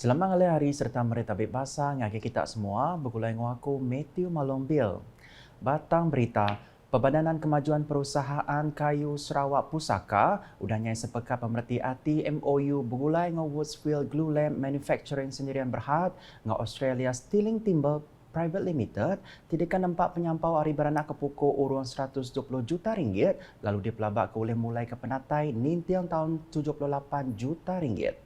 Selamat hari serta meretabik bahasa ngagi kita semua bergulai dengan aku Matthew Malombil. Batang berita, Perbadanan Kemajuan Perusahaan Kayu Sarawak Pusaka udahnya sepekat pemerhati hati MOU bergulai dengan Woodsville Glue Lamp Manufacturing Sendirian Berhad dengan Australia Stirling Timber Private Limited tidak nampak penyampau hari beranak ke pokok urun 120 juta ringgit lalu dipelabak ke oleh mulai ke penatai nintiang tahun 78 juta ringgit.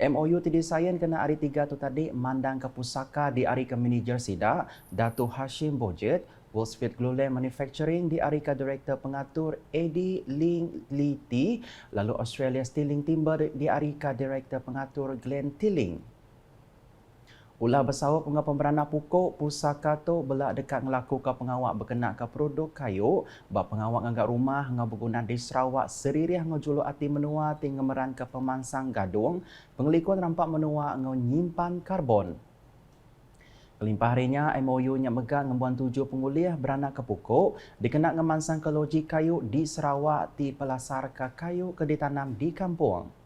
MOU tidi sayan kena hari 3 tu tadi mandang ke pusaka di hari ke manager sida Datuk Hashim Bojet, Woodsville Glue Lamp Manufacturing di hari ke Direktur Pengatur Eddie Ling Liti, lalu Australia Stirling Timber di hari ke Direktur Pengatur Glenn Tilling. Ulah bersawap dengan pemberana pokok pusaka tu belak dekat ngelaku ke pengawak berkenaan ke produk kayu, bab pengawak ngagak rumah ngau berguna di Sarawak seririh ngau juluk ati menua ting ngemeran ke pemansang gadung, pengelikun nampak menua ngau nyimpan karbon. Kelimpah harinya MOU nya megang ngembuan 7 penguliah beranak ke pokok dikenal ngemansang ke loji kayu di Sarawak ti pelasar ke kayu ke ditanam di kampung.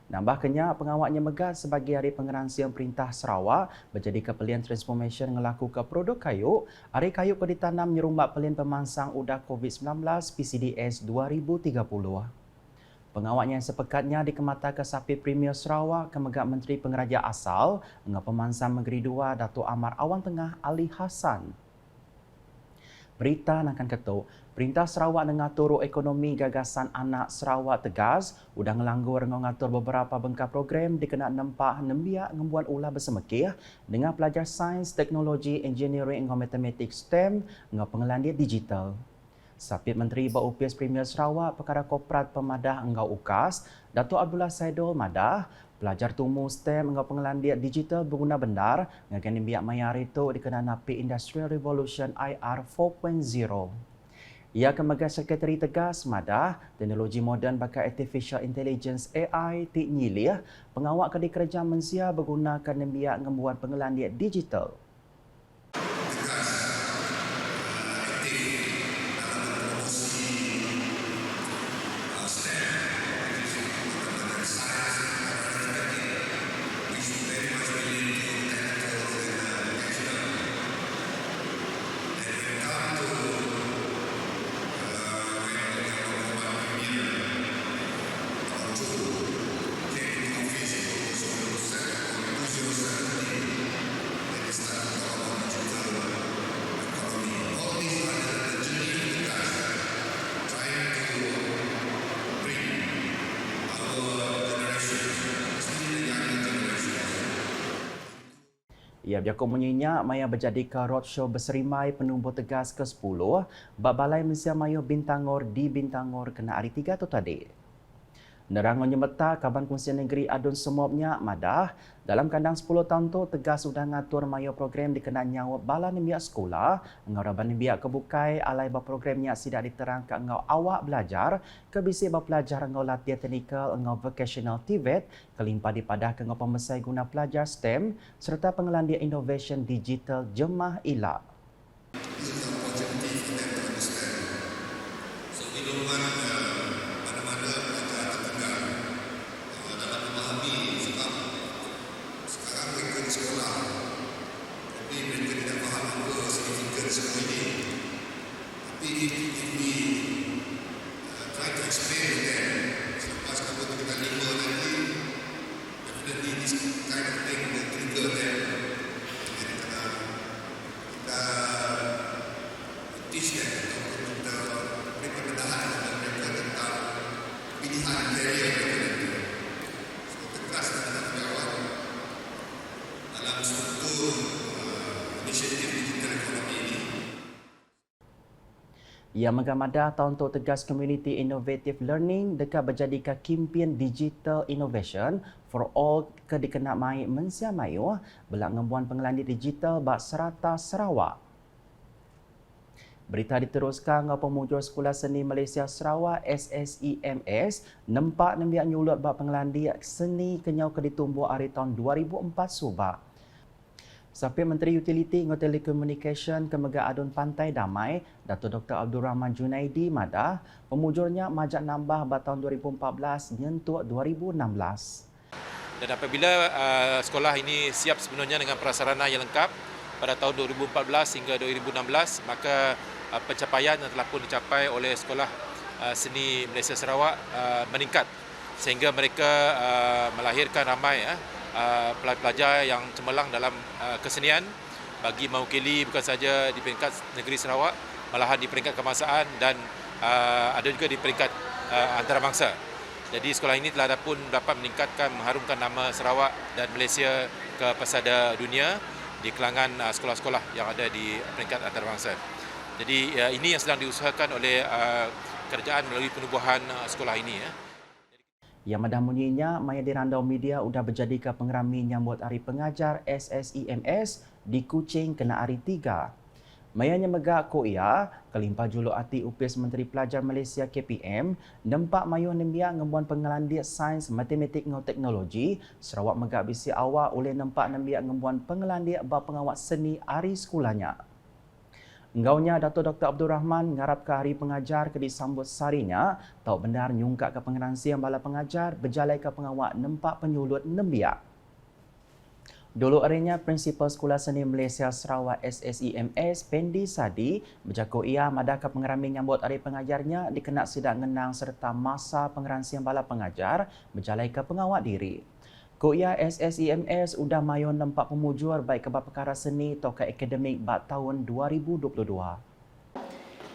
Nambahkannya, pengawaknya megah sebagai hari pengeransian Perintah Sarawak menjadi kepelian transformation ngelaku ke produk kayu, hari kayu ke ditanam nyerumbat pelin pemansang udah COVID-19 PCDS 2030. Pengawaknya yang sepekatnya dikemata ke Sapi Premier Sarawak ke megak Menteri Pengeraja Asal dengan pemansang Negeri 2 Datuk Amar Awan Tengah Ali Hassan. Berita nakan ketuk, Perintah Sarawak mengatur ekonomi gagasan anak Sarawak tegas, udah ngelanggur mengatur beberapa bengkak program dikenal nampak nembiak ngembuan ulah bersemekih dengan pelajar sains, teknologi, engineering dan matematik STEM dengan pengelandian digital. Sapit Menteri Baupias Premier Sarawak Perkara Korporat Pemadah Engau UKAS, Datuk Abdullah Saidul Madah, pelajar tumu STEM dengan pengelandian digital berguna benar dengan biak mayar itu dikenal napi Industrial Revolution IR 4.0. Ia kemegas Sekretari Tegas Madah, teknologi moden bakal Artificial Intelligence AI Tik Nyilih, pengawak kedai kerja mensia bergunakan nembiak ngembuan pengelandian digital. Ia berjakut menyenyak maya berjadi ke roadshow berserimai penumbuk tegas ke-10 bab Balai Malaysia Mayu Bintangor di Bintangor kena hari 3 tu tadi. Nerangannya meta Kaban Kongsian Negeri Adun Semobnya Madah dalam kandang 10 tahun tu tegas sudah ngatur mayo program dikenal nyawa bala nembiak sekolah ngau raban nembiak kebukai alai ba programnya sidak diterangkan ngau awak belajar kebisi ba pelajar ngau latihan teknikal ngau vocational TVET kelimpah dipadah ke ngau pemesai guna pelajar STEM serta pengelandian innovation digital jemah ilak. Ia menggamadah tahun tu tegas Community Innovative Learning dekat berjadikan kimpian Digital Innovation for All ke dikenal mai Mensia Mayu belak ngembuan pengelandi digital bak serata Sarawak. Berita diteruskan dengan pemujur Sekolah Seni Malaysia Sarawak SSEMS nampak nembiak nyulut bak pengelandi seni kenyau ke ditumbuh hari tahun 2004 subak. Sapit Menteri Utiliti dan Telekomunikasi Kemegak Adun Pantai Damai, Datuk Dr. Abdul Rahman Junaidi Madah, pemujurnya majak nambah pada tahun 2014 nyentuh 2016. Dan apabila sekolah ini siap sepenuhnya dengan prasarana yang lengkap pada tahun 2014 hingga 2016, maka pencapaian yang telah pun dicapai oleh Sekolah Seni Malaysia Sarawak meningkat sehingga mereka melahirkan ramai pelajar yang cemerlang dalam kesenian bagi mewakili bukan saja di peringkat negeri Sarawak, malahan di peringkat kebangsaan dan ada juga di peringkat antarabangsa. Jadi sekolah ini telah pun dapat meningkatkan, mengharumkan nama Sarawak dan Malaysia ke pesada dunia di kalangan sekolah-sekolah yang ada di peringkat antarabangsa. Jadi ini yang sedang diusahakan oleh kerajaan melalui penubuhan sekolah ini. Yang madah munyinya, Maya di Randau Media sudah berjadi ke pengerami nyambut Hari Pengajar SSEMS di Kuching kena hari 3. Mayanya megak ko ia, kelimpah juluk hati upis Menteri Pelajar Malaysia KPM, nampak mayuh nembiak ngembuan pengelandik sains, matematik dan teknologi, Sarawak megak bisi awak oleh nampak nembiak ngembuan pengelandik bab pengawat seni hari sekolahnya. Enggaunya Dato' Dr. Abdul Rahman ngarap ke Hari Pengajar ke disambut sarinya, tau benar nyungkak ke pengeransian bala pengajar, berjalai ke pengawak nempak penyulut nembiak. Dulu arinya Prinsipal Sekolah Seni Malaysia Sarawak SSEMS Pendi Sadi berjaku ia madah ke pengerami nyambut Hari Pengajarnya dikenak sidak ngenang serta masa pengeransian bala pengajar berjalai ke pengawak diri. Koya SSEMS udah mayon nampak pemujur baik ke perkara seni atau ke akademik bak tahun 2022.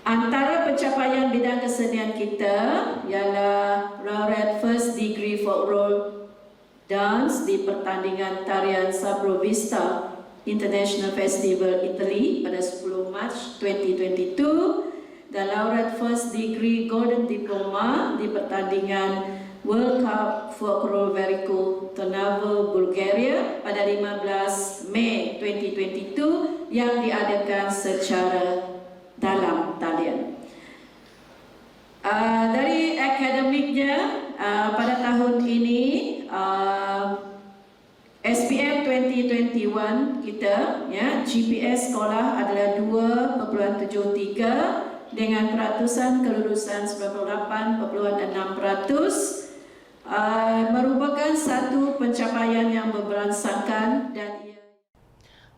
Antara pencapaian bidang kesenian kita ialah laureate first degree folk role dance di pertandingan tarian Sabrovista International Festival Italy pada 10 Mac 2022 dan laureate first degree golden diploma di pertandingan World Cup Folk Roll Very Cool Trnava, Bulgaria pada 15 Mei 2022 yang diadakan secara dalam talian. Dari akademiknya pada tahun ini SPM 2021 kita ya GPS sekolah adalah 2.73 dengan peratusan kelulusan 98.6%. Merupakan satu pencapaian yang berberangsakan dan ia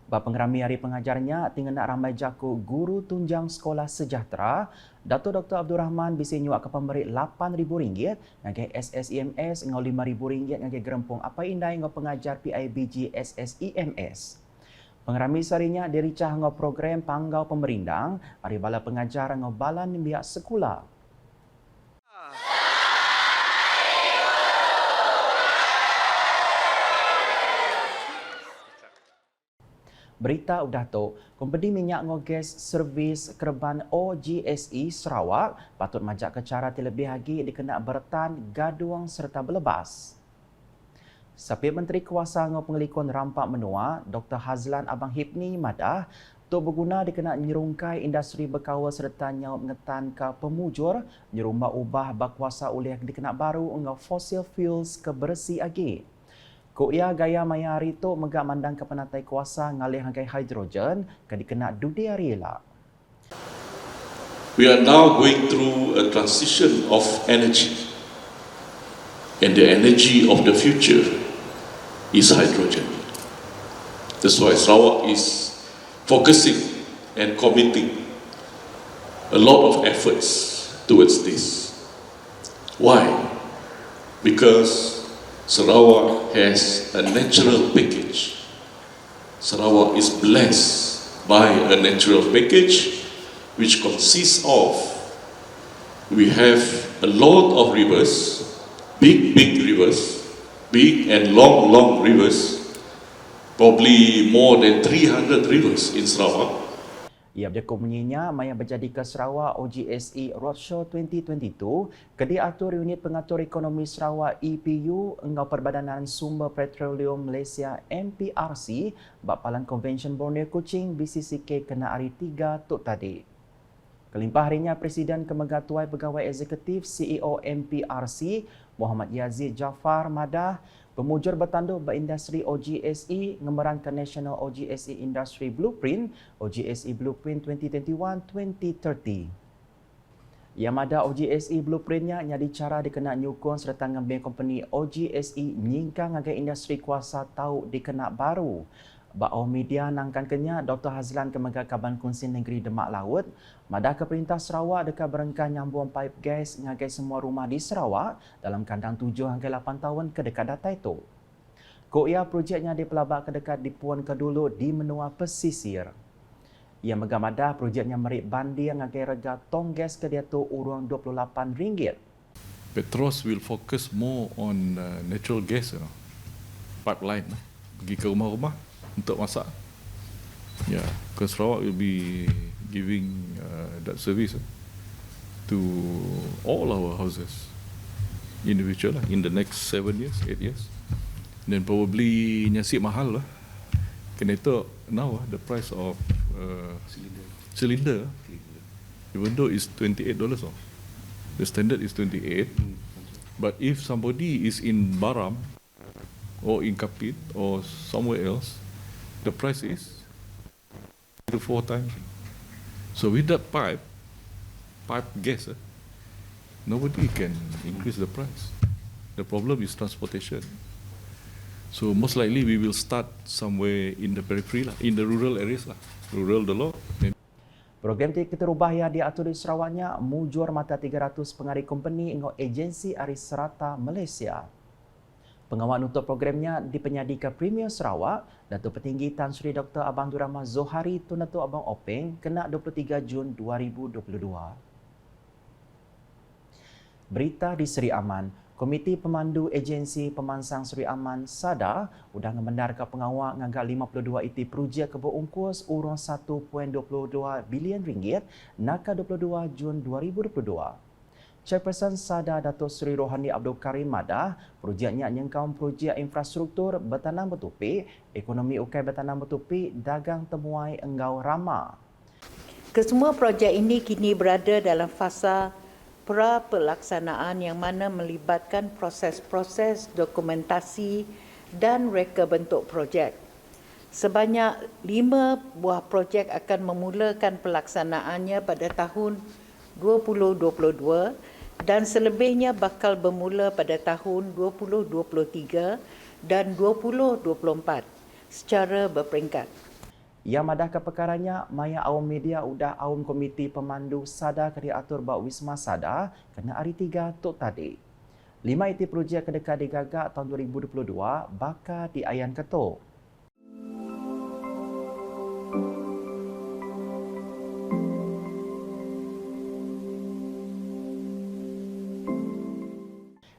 Bap pengerami Hari Pengajarnya tinggal nak ramai jaku guru tunjang sekolah sejahtera, Dato' Dr. Abdul Rahman bisi nyuak ke pemberi RM8,000 ngagai SSEMS ngau RM5,000 ngagai gerempung apa indai ngau pengajar PIBG SSEMS. Pengerami sarinya diricah ngau program panggau pemerindang, hari bala pengajar ngau bala nimbiak sekolah. Berita udah tu, Kompeni Minyak Ngoges Servis Kerban OGSE Sarawak patut majak ke cara terlebih lagi dikena bertan, gaduang serta berlebas. Sapi Menteri Kuasa Ngau Pengelikon Rampak Menua, Dr. Hazlan Abang Hipni madah, tu berguna dikena nyerungkai industri berkawal serta nyau mengetan ke pemujur, nyerumah ubah berkuasa oleh dikena baru ngau fossil fuels ke bersih lagi. Koya gaya maya hari tu megak mandang ke penatai kuasa ngalih hangkai hidrogen ke dikena dudi hari elak. We are now going through a transition of energy, and the energy of the future is hydrogen. That's why Sarawak is focusing and committing a lot of efforts towards this. Why? Because Sarawak has a natural package. Sarawak is blessed by a natural package which consists of, we have a lot of rivers, big rivers, big and long rivers, probably more than 300 rivers in Sarawak. Ia berjaku menyinya maya berjadi ke Sarawak OGSE Roadshow 2022 ke diatur Unit Pengatur Ekonomi Sarawak EPU engau Perbadanan Sumber Petroleum Malaysia MPRC Bapalan Convention Borneo Kuching BCCK kena hari 3 tuk tadi. Kelimpah harinya Presiden Kemegatuai Pegawai Eksekutif CEO MPRC Muhammad Yazid Jaafar madah pemujur bertanduk berindustri OGSE ngemerankan National OGSE Industry Blueprint OGSE Blueprint 2021-2030. Yamada OGSE blueprintnya nyadi cara dikena nyukun serta ngambil company OGSE nyingkang ngagai industri kuasa tau dikena baru. Ba'au media nangkan kenya Dr. Hazlan Kemegar Kaban Kunsin Negeri Demak Laut, madah ke Perintah Sarawak dekat berengkah nyambung pipe gas ngagai semua rumah di Sarawak dalam kandang 7 hingga 8 tahun ke dekat data itu. Koia projeknya dipelabak ke dekat di Puan Kedulu di menua pesisir. Ia megamadah projeknya merik bandir ngagai rega tong gas ke dia tu urang RM28. Petros will focus more on natural gas, pipeline, pergi ke rumah-rumah untuk masak. Yeah, because Sarawak will be giving that service to all our houses, individual in the next 7 years, 8 years. Then probably nyasik mahal lah. Kena itu now the price of cylinder, even though it's $28, the standard is 28. But if somebody is in Baram or in Kapit or somewhere else, the price is 3 to 4 times. So with that pipe gas, nobody can increase the price. The problem is transportation. So most likely we will start somewhere in the periphery lah, in the rural areas lah, rural dulu. Program kita rubah yang diatur di Sarawaknya mujur mata 300 pengari company ingau agensi Aris Serata Malaysia. Pengawal untuk programnya di Penyadika Premier Sarawak, Datuk Petinggi Tan Sri Dr. Abang Durrahman Zohari Tun Datuk Abang Openg kena 23 Jun 2022. Berita di Seri Aman. Komiti Pemandu Agensi Pemansang Seri Aman SADA sudah membenarkan pengawal ngagak 52 iti projek keberungkus urang 1.22 bilion ringgit naka 22 Jun 2022. Chairperson SADA Datuk Seri Rohani Abdul Karim madah projeknya nyengkau projek infrastruktur bertanam bertupi, ekonomi ukai bertanam bertupi, dagang temuai enggau rama. Kesemua projek ini kini berada dalam fasa pra-pelaksanaan yang mana melibatkan proses-proses dokumentasi dan reka bentuk projek. Sebanyak 5 buah projek akan memulakan pelaksanaannya pada tahun 2022 dan selebihnya bakal bermula pada tahun 2023 dan 2024 secara berperingkat. Yang madah ke perkaranya, Maya Awam Media udah Awam Komiti Pemandu SADA ke diatur bak Wisma SADA kena hari 3 tok tadi. 5 iti projek kedekat digagak tahun 2022 bakal diayan ketuk.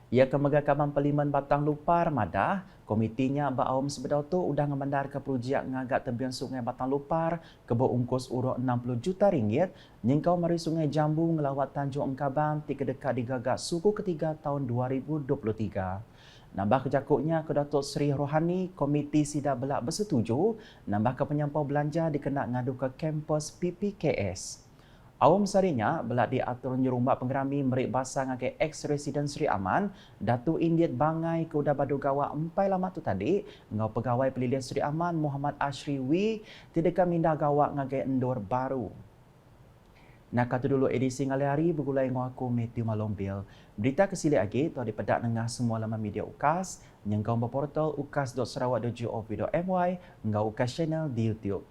Ia kemegakaman Parlimen Batang Lupar madah, komitinya Ba'aum sebedau tu udah ngemandar ke projek ngagak tebian Sungai Batang Lupar ke berungkus urut 60 juta ringgit nyengkau mari Sungai Jambu ngelawat Tanjung Engkabang ti kedekat digagak suku ketiga tahun 2023. Nambah kejakuknya ke Datuk Seri Rohani, komiti sida belak bersetuju nambah ke penyampau belanja dikenak ngadu ke kampus PPKS. Awam sarinya belak diatur nyerumbat penggerami merik basah ngagai ex-resident Seri Aman, Datu Indiat Bangai ke udah badu gawa empai lama tu tadi, ngau pegawai pelilihan Seri Aman Muhammad Ashri Wi tidak mindah gawa ngagai endor baru. Nak kata dulu edisi ngali hari bergulai dengan aku Matthew Malombil. Berita kesili lagi tu dipedak dengan semua laman media UKAS, nyengkau berportal ukas.sarawak.gov.my, ngau UKAS channel di YouTube.